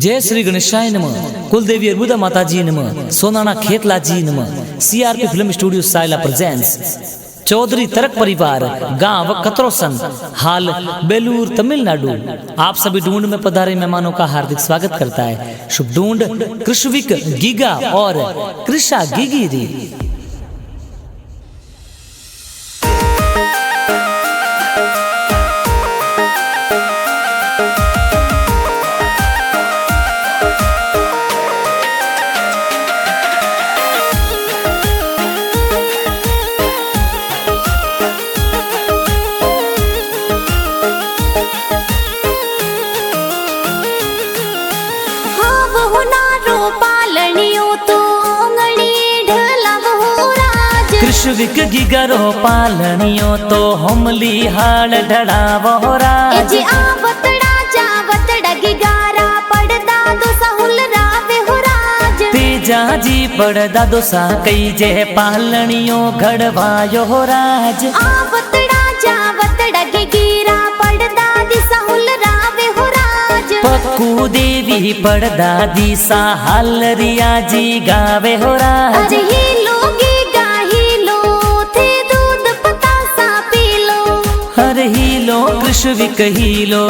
जय श्री गणेशाय नमः। कुलदेवी अर्बुदा माता जी नमः। सोनाना खेतला जी नमः। CRP film studio Saila presents Chaudhary तरक परिवार गांव कतरोसन हाल बेलूर तमिलनाडु आप सभी ढूंढ में पधारे मेहमानों का हार्दिक स्वागत करता है। शुभ ढूंढ कृष्विक गीगा और कृषा गिगिरी। कृष्विक गिगरो पालनियो तो हमली हाल ढड़ावो राज। आवतड़ा जावतड़ा गिगारा पड़दा दो साहुल रावे हो राज। तेजा जी पड़दा दो सा कई जे पालनियो घड़वायो हो राज। आवतड़ा जावतड़ा गिगिरा पड़दा दी साहुल रावे हो राज। पक्कू देवी पड़दा दी सा हाल रिया जी गावे हो राज। अरे हीलो गिगा हीलो थे दूध पतासा पी लो। हर हीलो कृष्विक हीलो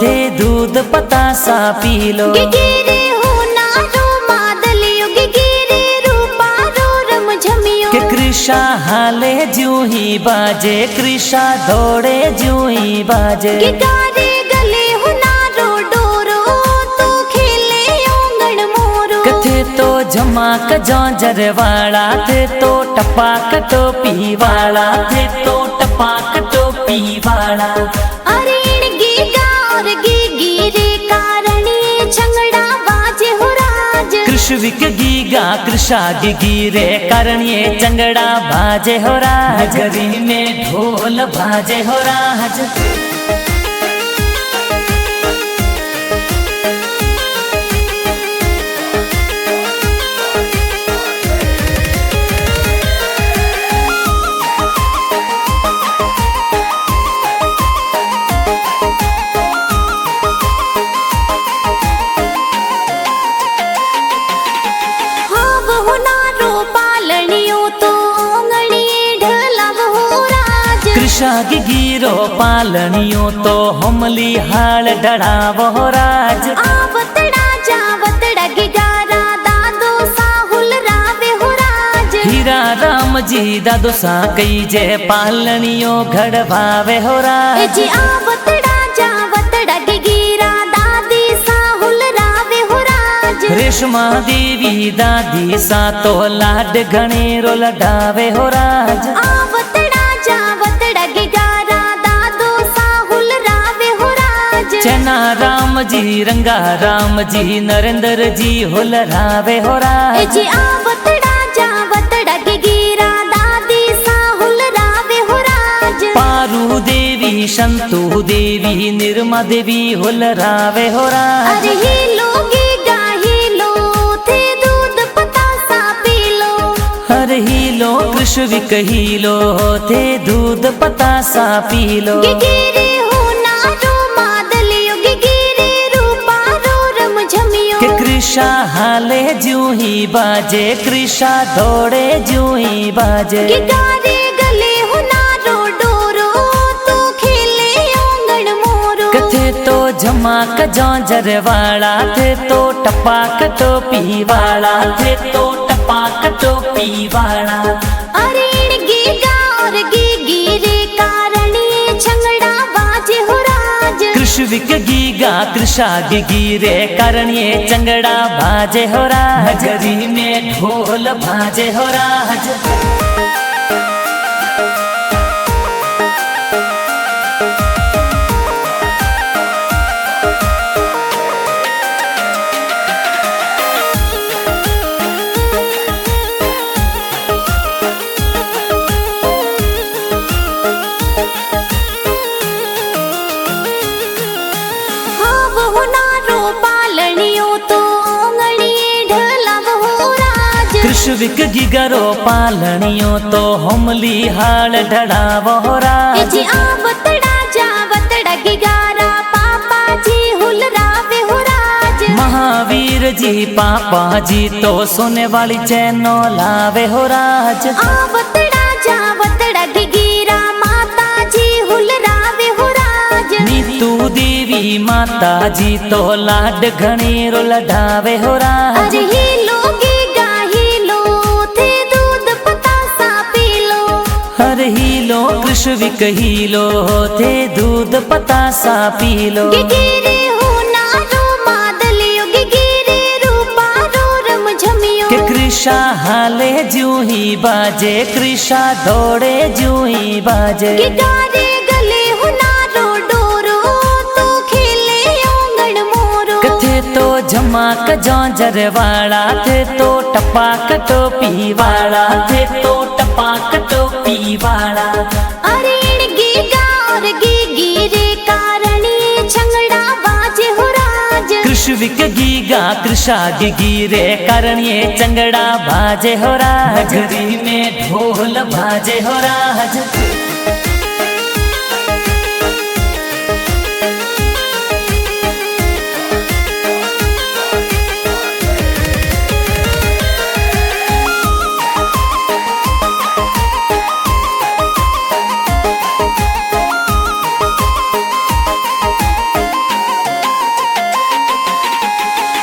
थे दूध पतासा पी लो। गिगिरे हो नारो मादलियो गिगिरे रूपा रो रम झमियो। के कृषा हाले ज्यों ही बाजे कृषा दौड़े ज्यों ही बाजे। गिगारे गले हो नारो डोरो तो खेले ओंगण मोरो। कथे तो झमाक जौंजर वाला थे तो टपाक टोपी वाला थे तो टपाक टोपी वाला। अरे गीगा और गिगिरे कारणे छंगड़ा बाजे हो राज। कृष्विक गीगा कृषा गिगिरे कारण ये चंगड़ा बाजे हो राज। नगरी में ढोल बाजे हो राज। कृषा गिगिरो पालनियो तो हमली हाल डड़ावो राज। आवतड़ा जावतड़ा गिगारा दादो साहुल रावे हो राज। हीरा राम जी दादो सा कई जे पालनियो घड़वावे हो राज। आवतड़ा जावतड़ा गिगिरा दादी साहुल रावे हो राज। रेशमा देवी दादी सा तो लाड घनेरो लडावे हो राज। आवतड़ा जावतड़ा गिगारा दादो साहुल रावे हो राज। चना राम जी रंगा राम जी नरेंद्र जी होल रावे हो राज। आवतड़ा जावतड़ा गिगिरा दादी साहुल रावे हो राज। पारू देवी संतू देवी निर्मा देवी होल रावे हो राज। अरे हीलो गिगा हीलो थे दूध पतासा पी लो। हर हीलो कृष्विक हीलो थे दूध पतासा पी लो। गिगिरे हो नारो मादलियो गिगिरे रूपा रो रम झमियो। के कृषा हाले ज्यों ही बाजे कृषा दौड़े ज्यों ही बाजे। गिगारे गले हो नारो डोरो तो खेले ओंगण मोरो। कथे तो झमाक जौंजर वाला थे तो टपाक टोपी वाला थे तो टपाक टोपी वाला। अरे गीगा और गिगिरे कारणे छंगड़ा बाजे हो राज। कृष्विक गीगा कृषा गिगिरे कारण ये चंगड़ा बाजे हो राज। नगरी में ढोल बाजे हो राज। कृष्विक गिगरो पालनियो तो हमली हाल ढड़ावो राज। आवतड़ा जावतड़ा गिगारा पापा जी हुल रावे हो राज। कबीर जी पापा जी तो सोने वाली चैनो लावे हो राज। आवतड़ा जावतड़ा गिगिरा माता जी हुलरावे हो राज। नीतू देवी माता जी तो लाड घणी रो लडावे हो राज। अरे हीलो गीगा हीलो थे दूध पतासा पीलो। हर हीलो कृष्ण विक हीलो थे दूध पतासा पीलो। गिगिरे हो नारो मादलियो गिगिरे रूपा रो रम झमियो। के कृषा हाले जू ही बाजे कृषा दौड़े जू ही बाजे। गिगारे गले हो नारो डोरो तो खेले ओंगण मोरो। कथे तो झमाक जौंजर वाला थे तो टपाक टोपी वाला थे तो टपाक टोपी वाला। अरे गीगा और गिगिरे कारणी छंगड़ा बाजे हो राज। कृष्ण विक गीगा कृषा गिगिरे करಣಿये चंगड़ा बाजे हो राज। नगरी में ढोल बाजे हो राज।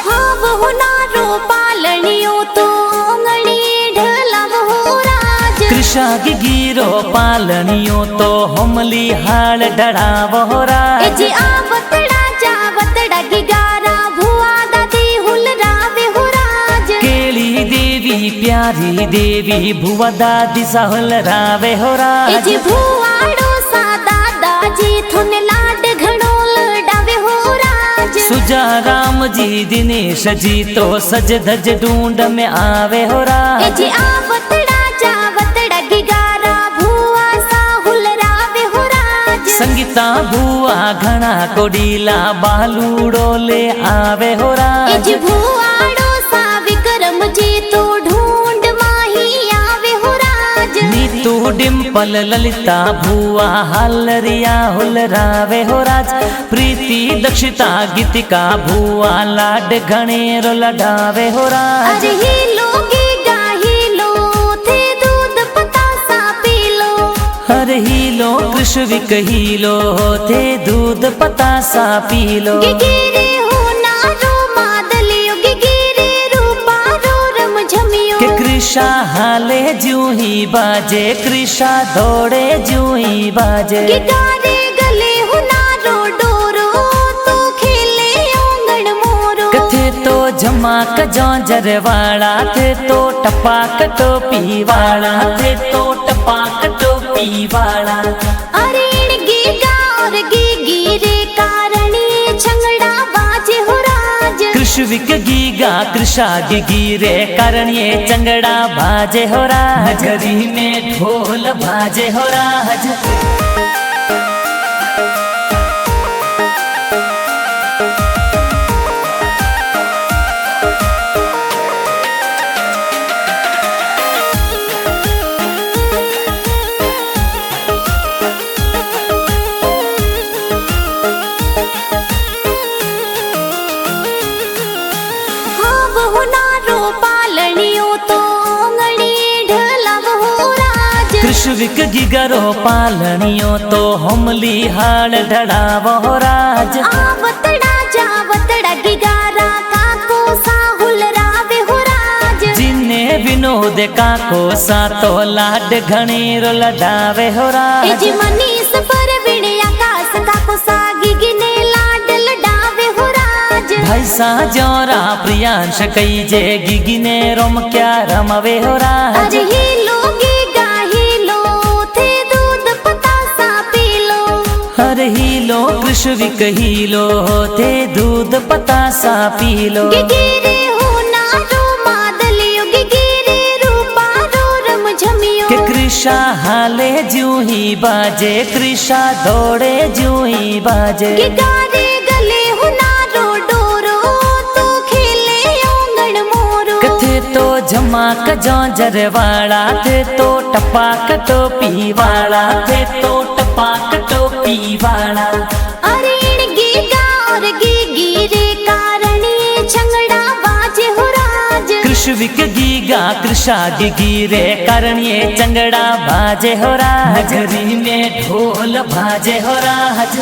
हाँ वो नारो पालनियो तो ओंगणी ढलाव हो राज। कृषा गिगिरो पालनियो तो हमली हाल डड़ाव हो राज। ए जी आवतड़ा जावतड़ा गिगारा भुआ दादी हुलरावे हो राज। केली देवी प्यारी देवी भुआ दादी साहुल रावे हो ए राज। जी भुआड़ो सा दादाजी थुन लाड घणो लडावे हो राज। सुजा राम जी दिनेश जी तो सज धज ढूंढ में आवे हो ए राज। जी आवतड़ा जावतड़ा गिगारा भुआ सा हुलरावे हो राज। संगीता भुआ घना कोडीला बालूड़ो ले आवे हो ए राज। जी भुआड़ो सा विक्रम जी तो ढूंढ माही आवे हो राज। नीतू डिम्पल ललिता भुआ हालरिया हुलरावे हो राज। प्रीति दक्षिता गीतिका भुआ लाड घणेरो लडावे हो राज। अरे हीलो गीगा हीलो थे दूध पतासा पीलो। हर हीलो कृष्ण विक हीलो थे दूध पतासा पीलो। गिगिरे हो नारो मादलियो गिगिरे रूपा रो रम झमियो। के कृषा हाले जू ही बाजे कृषा दौड़े जू ही बाजे। गिगारे गले हो नारो डोरो तो खेले ओंगण मोरो। कथे तो झमाक जौंजर वाला थे तो टपाक टोपी वाला थे तो टपाक टोपी वाला। अरे गीगा और गिगिरे कारणी छंगड़ा बाजे हो राज। कृष्ण विक गीगा कृषा गिगिरे करಣಿये चंगड़ा बाजे हो राज। नगरी में ढोल बाजे हो राज। हाँ वो नारो पालनियो तो ओंगणी ढलाव हो राज। कृष्ण विक गिगरो पालनियो तो हमली हाल ढड़ाव हो राज। आवतड़ा जावतड़ा गिगारा काको सा हुलरावे हो राज। जिन्ने विनोद काको सा तो लाड घणेरो लडावे हो ए राज। जी मनीष परवीण आकाश काको सा गिगिने लाड लडावे हो राज। भाई सा जोरा प्रियांश कई जे गिगिने रोम क्या रमवे हो राज। अरे हीलो गीगा हीलो थे दूध पतासा पीलो। हर हीलो कृष्ण विक हीलो थे दूध पतासा पीलो। गिगिरे हो नारो मादलियो गिगिरे रूपा रो रम झमियो। के कृषा हाले जू ही बाजे कृषा दौड़े जू ही बाजे। गिगारे गले हो नारो डोरो तो खेले ओंगण मोरो। कथे तो झमाक जौंजर वाला थे तो टपाक टोपी वाला थे तो टपाक टोपी वाला। अरे गीगा और गिगिरे कारणी छंगड़ा कृष्ण विक गीगा कृषा गिरे कारण ये चंगड़ा बाजे हो राज घरी में ढोल बाजे हो राज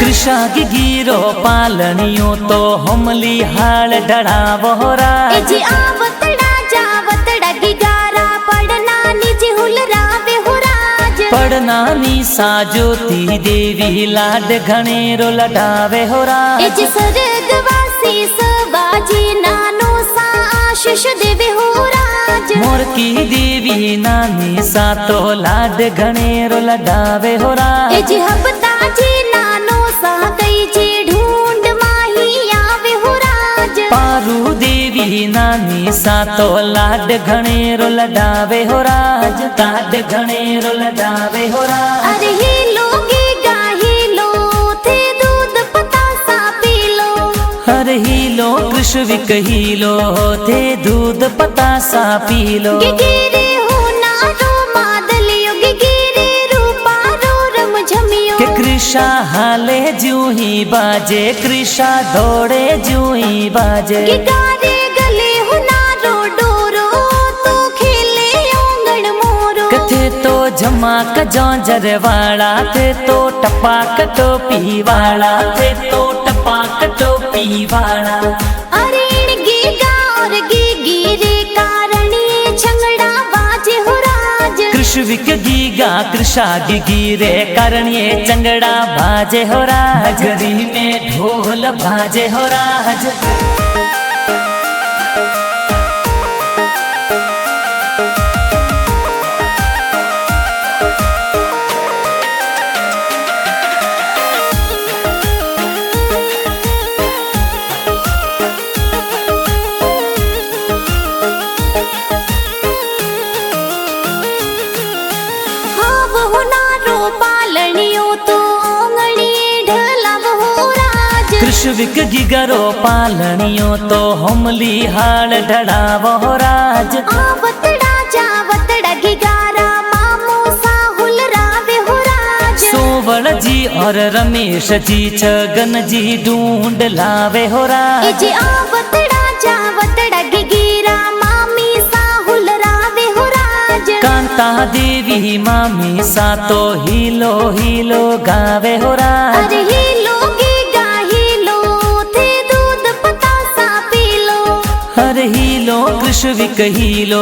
कृषा गिरो पालनियो तो हमली हाल डड़ावो राज आवतड़ा जावतड़ा गिगारा पढ़ना निज हुलरावे हो राज पढ़ना नी साजोती देवी लाड घनेरो लडावे हो राज स्वर्गवासी सबाजी नानो सा आशीष देवे हो राज मोर की देवी नानी सा तो लाड घनेरो लडावे हो राज हबता जी नानो सा कई जी ढूंढ माही आवे हो राज पारू देवी नानी सा तो लाड घनेरो लडावे हो राज लाड घनेरो लडावे हो राज अरे ही लोगे गाही लो थे दूध पता सा पी लो हर ही लो कृष्ण विक ही लो थे दूध पता सा पी लो गिरे हो नारो मादलियो गिरे रूपा रो रम झमियो के कृषा हाले जू ही बाजे कृषा दौड़े जू ही बाजे गिगारे गले हो नारो डोरो तो खेले ओंगण मोरो कथे तो झमाक जौंजर वाला थे तो टपाक टोपी वाला थे तो टपाक टोपी वाला अरे गीगा और गिरे कारणी छंगड़ा बाजे हो राज कृष्ण विक गीगा कृषा गिरे कारण ये चंगड़ा बाजे हो राज घरी में ढोल बाजे हो राज कृष्ण विक गिगरो पालनियो तो हमली हाल डड़ावो राज आवतड़ा जावतड़ा गिगारा मामो सा हुलरावे हो राज सोवल जी और रमेश जी छगन जी ढूंढ लावे हो राज आवतड़ा जावतड़ा गिरा मामी सा हुलरावे हो राज कांता देवी मामी सा तो हीलो हीलो गावे हो राज अरे हीलो हर हीलो कृष्ण विक हीलो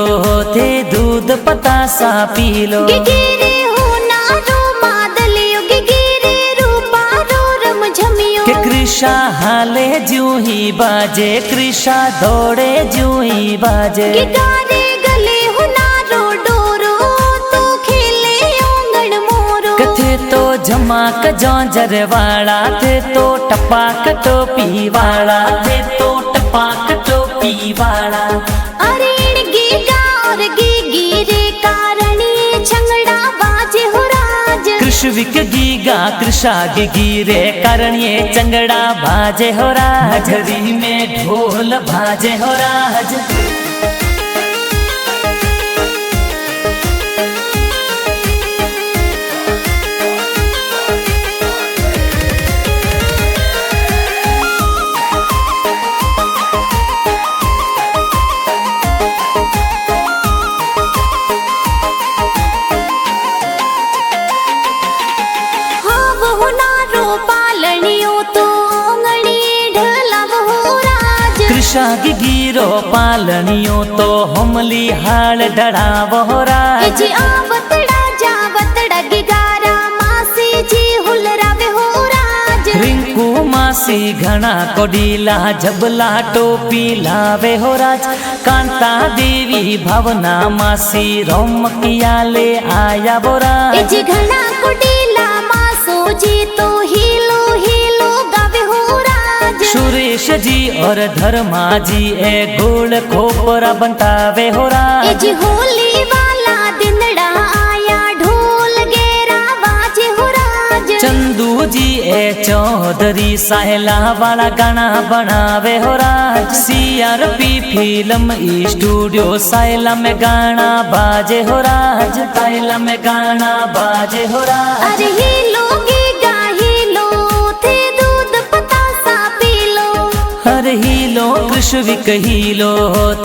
थे दूध पता सा पी लो गिरे हो नारो मादलियो गिरे रूपा रो रम झमियो के कृषा हाले जू ही बाजे कृषा दौड़े जू ही बाजे गिगारे गले हो नारो डोरो तो खेले ओंगण मोरो कथे तो झमाक जौंजर वाला थे तो टपाक टोपी वाला थे तो टपाक टोपी वाला अरे गीगा और गिरे कारणी छंगड़ा बाजे हो राज कृष्ण विक गीगा कृषा गिरे कारण ये चंगड़ा बाजे हो राज घरी में ढोल बाजे हो राज कृषा गिरो पालनियो तो हमली हाल डड़ावो राज आवतड़ा जावतड़ा गिगारा मासी जी हुलरावे हो राज रिंकू मासी घना कोडीला जबला टोपी लावे हो राज कांता देवी भावना मासी रोम किया ले आया वो राज घना कोडीला मासो जी तो हीलो हीलो गावे हो राज सुरेश जी और धर्मा जी ए गोल खोपरा बनतावे हो राज। ए जी होली वाला दिनड़ा आया ढोल गेरा बाजे हो राज। चंदू जी ए चौधरी साहेला वाला गाना बनावे हो राज। CRP फिल्म स्टूडियो साहेला में गाना बाजे हो राज। साहेला में गाना बाजे हो राज। अरे हीलो गीगा हीलो थे दूध पतासा पी लो। अरे हीलो कृष्विक हीलो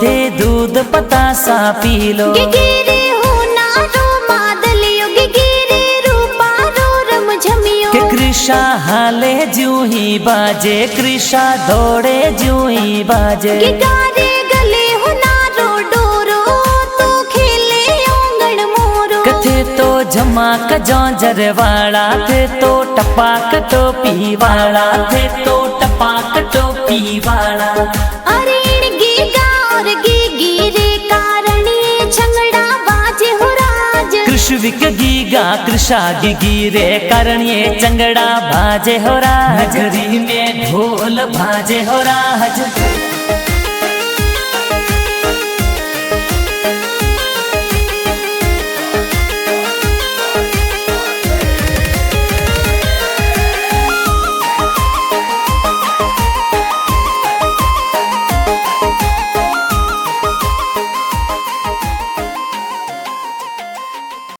थे दूध पतासा पी लो। गिगिरे हो नारो मादलियो गिगिरे रूपा रो रम झमियो। के कृषा हाले ज्यों ही बाजे कृषा दौड़े ज्यों ही बाजे। गिगारे गले हो नारो डोरो तो खेले ओंगण मोरो। कथे तो झमाक जौंजर वाला थे तो टपाक टोपी वाला थे तो टपाक टोपी वाला। अरे गीगा और गिगिरे कारणी छंगड़ा बाजे हो राज। कृष्विक गीगा कृषा गिगिरे कारण ये चंगड़ा बाजे हो राज। नगरी में ढोल बाजे हो राज।